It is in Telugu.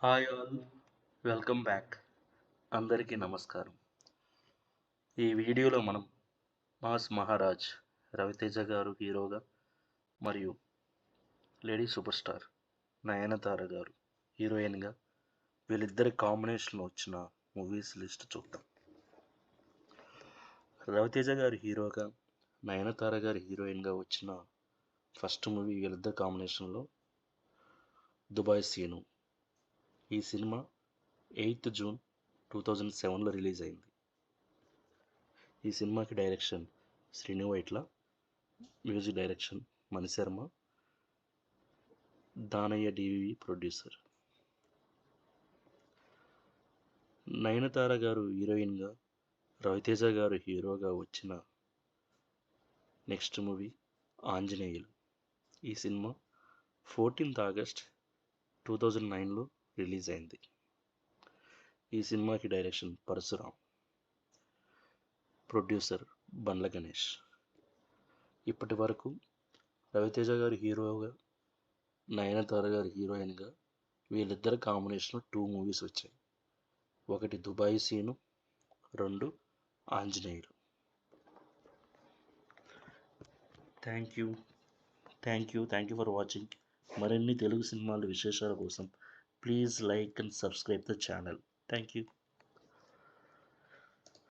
Hi all, welcome back. అందరికీ నమస్కారం. ఈ వీడియోలో మనం మాస్ మహారాజ్ రవితేజ గారు హీరోగా మరియు లేడీ సూపర్ స్టార్ నయనతార గారు హీరోయిన్గా వీళ్ళిద్దరి కాంబినేషన్లో వచ్చిన మూవీస్ లిస్ట్ చూద్దాం. రవితేజ గారు హీరోగా నయనతార గారు హీరోయిన్గా వచ్చిన ఫస్ట్ మూవీ వీళ్ళిద్దరి కాంబినేషన్లో దుబాయ్ సీను. ఈ సినిమా 8th జూన్ 2007లో రిలీజ్ అయింది. ఈ సినిమాకి direction Srinu Vaitla, music direction Manisharma, Danayya DVV producer. Nayanthara గారు హీరోయిన్గా, రవితేజ గారు హీరోగా వచ్చిన నెక్స్ట్ మూవీ ఆంజనేయులు. ఈ సినిమా 14th ఆగస్ట్ 2009లో రిలీజ్ అయింది. ఈ సినిమాకి డైరెక్షన్ పరశురాం, ప్రొడ్యూసర్ బండ్ల గణేష్. ఇప్పటి వరకు రవితేజ గారు హీరోగా, నయనతార గారు హీరోయిన్గా వీళ్ళిద్దరు కాంబినేషన్లో 2 మూవీస్ వచ్చాయి. ఒకటి Dubai Seenu, 2 Anjaneyulu. Thank you for watching. మరిన్ని తెలుగు సినిమాల విశేషాల కోసం please like and subscribe the channel. Thank you.